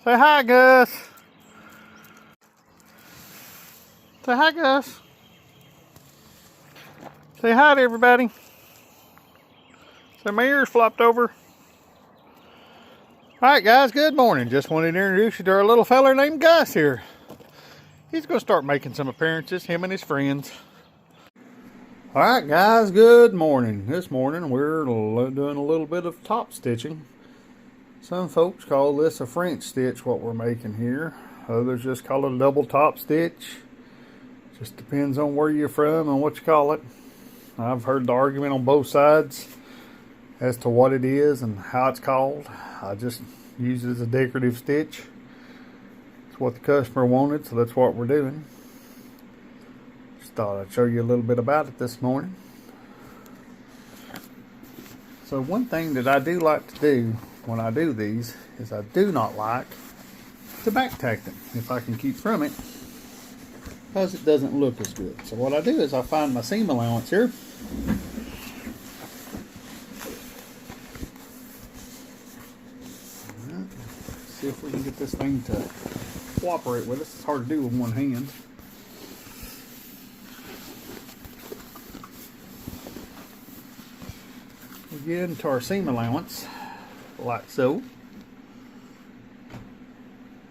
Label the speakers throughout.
Speaker 1: Say hi, Gus. Say hi, Gus. Say hi to everybody. So my ears flopped over. Alright guys, good morning. Just wanted to introduce you to our little feller named Guss here. He's going to start making some appearances, him and his friends. Alright guys, good morning. This morning we're doing a little bit of top stitching. Some folks call this a French stitch, what we're making here. Others just call it a double top stitch. Just depends on where you're from and what you call it. I've heard the argument on both sides as to what it is and how it's called. I just use it as a decorative stitch. It's what the customer wanted, so that's what we're doing. Just thought I'd show you a little bit about it this morning. So one thing that I do like to do when I do these is I do not like to back tack them if I can keep from it, because it doesn't look as good. So what I do is I find my seam allowance here. See if we can get this thing to cooperate with us. It's hard to do with one hand. We get into our seam allowance like so.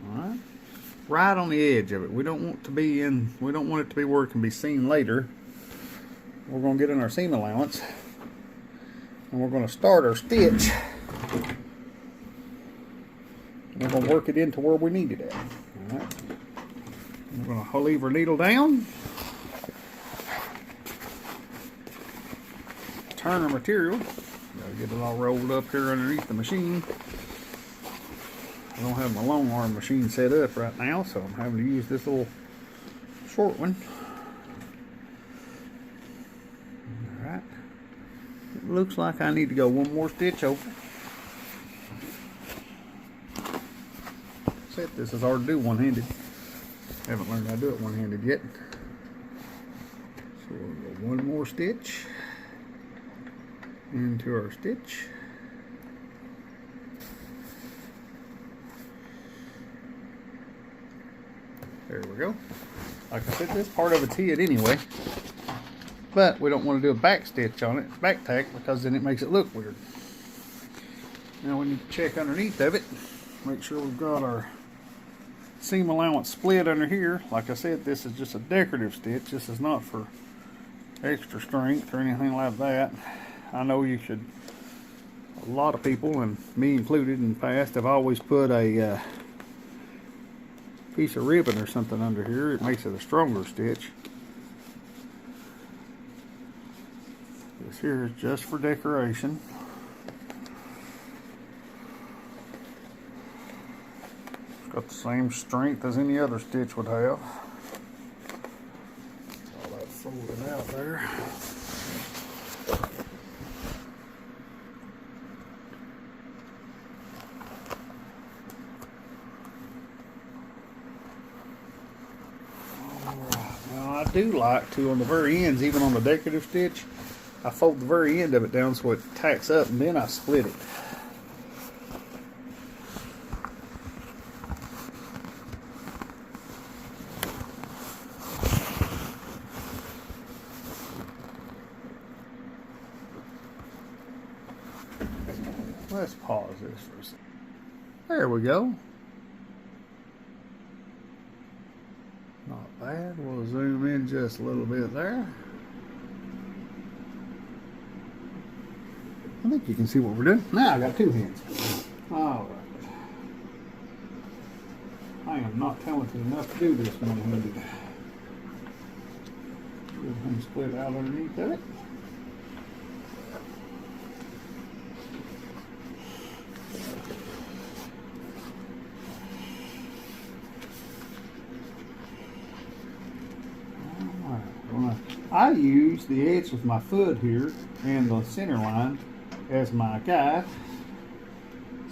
Speaker 1: Alright. Right on the edge of it. We don't want it to be where it can be seen later. We're going to get in our seam allowance and we're going to start our stitch. We're going to work it into where we need it at. All right. We're going to leave our needle down. Turn our material. Gotta get it all rolled up here underneath the machine. I don't have my long arm machine set up right now, so I'm having to use this little short one. All right. It looks like I need to go one more stitch over. This is hard to do one-handed. Haven't learned how to do it one-handed yet. So we'll go one more stitch into our stitch. There we go. Like I said, this part of it's hid anyway, but we don't want to do a back stitch on it, back tack, because then it makes it look weird. Now we need to check underneath of it, make sure we've got our seam allowance split under here. Like I said, this is just a decorative stitch. This is not for extra strength or anything like that. I know you should, a lot of people, and me included in the past, have always put a piece of ribbon or something under here. It makes it a stronger stitch. This here is just for decoration. Got the same strength as any other stitch would have. All that folded out there. Alright, now I do like to, on the very ends, even on the decorative stitch, I fold the very end of it down so it tacks up, and then I split it. Let's pause this for a second. There we go. Not bad. We'll zoom in just a little bit there. I think you can see what we're doing. Now I got two hands. Alright. I am not talented enough to do this one-handed. Everything split out underneath of it. I use the edge of my foot here and the center line as my guide.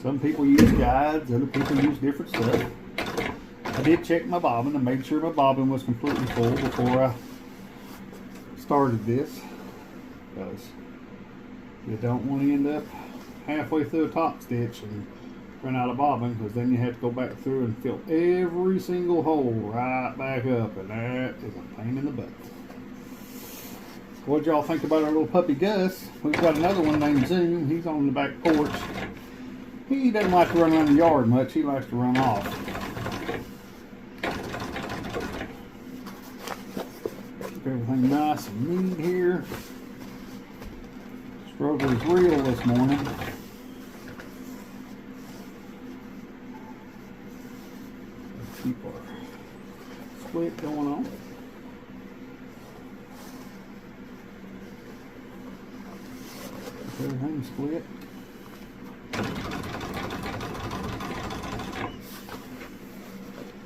Speaker 1: Some people use guides, other people use different stuff. I did check my bobbin and made sure my bobbin was completely full before I started this, because you don't want to end up halfway through a top stitch and run out of bobbin, because then you have to go back through and fill every single hole right back up, and that is a pain in the butt. What y'all think about our little puppy Guss? We've got another one named Zoom. He's on the back porch. He doesn't like to run around the yard much. He likes to run off. Keep everything nice and neat here. Strawberry's real this morning. Keep our split going on. Everything's split.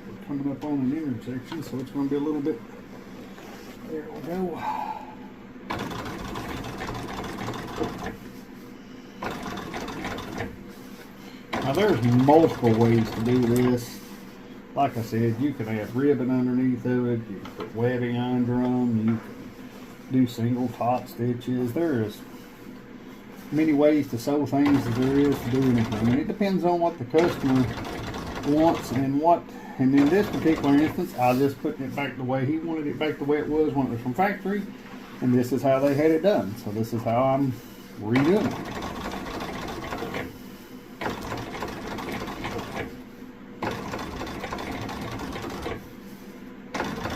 Speaker 1: We're coming up on an intersection, so it's going to be a little bit. There we go. Now there's multiple ways to do this. Like I said, you can add ribbon underneath of it, you can put webbing under them, you can do single top stitches. There is many ways to sew things as there is to do anything. And it depends on what the customer wants and what. And in this particular instance, I just put it back the way he wanted it, back the way it was when it was from factory. And this is how they had it done. So this is how I'm redoing it.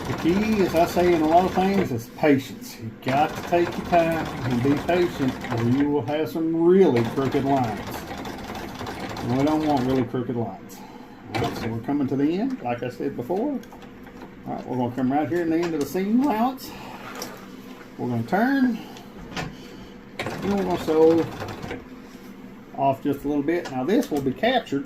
Speaker 1: The key, as I say in a lot of things, is patience. You've got to take your time and be patient, or you will have some really crooked lines. And we don't want really crooked lines. Alright, so we're coming to the end, like I said before. Alright, we're going to come right here in the end of the seam allowance. We're going to turn. And we're going to sew off just a little bit. Now this will be captured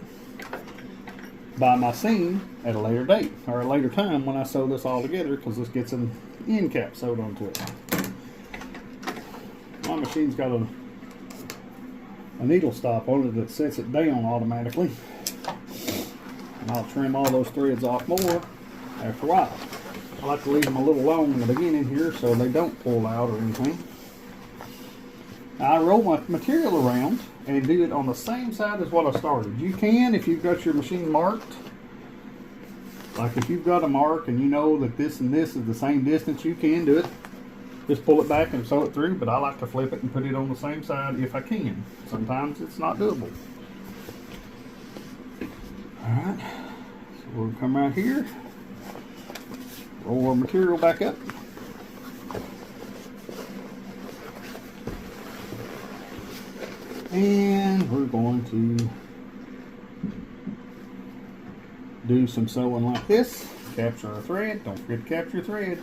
Speaker 1: by my seam at a later date, or a later time when I sew this all together, because this gets an end cap sewed onto it. My machine's got a needle stop on it that sets it down automatically. And I'll trim all those threads off more after a while. I like to leave them a little long in the beginning here so they don't pull out or anything. Now I roll my material around and do it on the same side as what I started. You can, if you've got your machine marked, like if you've got a mark and you know that this and this is the same distance, you can do it. Just pull it back and sew it through, but I like to flip it and put it on the same side if I can. Sometimes it's not doable. Alright, so we'll come right here, roll our material back up. And we're going to do some sewing like this. Capture our thread. Don't forget to capture your thread.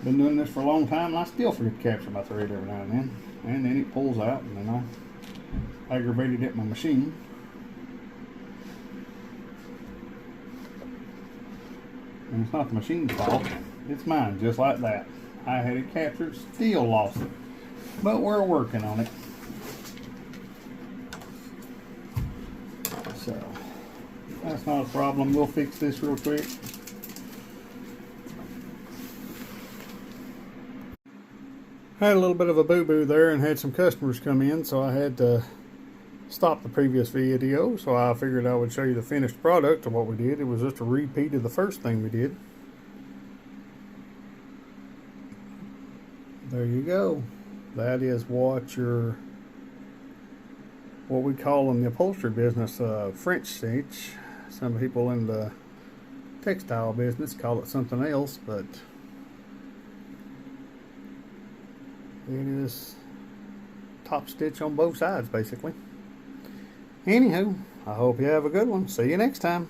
Speaker 1: Been doing this for a long time and I still forget to capture my thread every now and then. And then it pulls out and then I aggravated it in my machine. And it's not the machine's fault. It's mine, just like that. I had it captured, still lost it. But we're working on it. So, that's not a problem. We'll fix this real quick. Had a little bit of a boo-boo there and had some customers come in, so I had to stop the previous video. So I figured I would show you the finished product of what we did. It was just a repeat of the first thing we did. There you go. That is what we call in the upholstery business French stitch. Some people in the textile business call it something else, but it is top stitch on both sides basically. Anywho, I hope you have a good one. See you next time.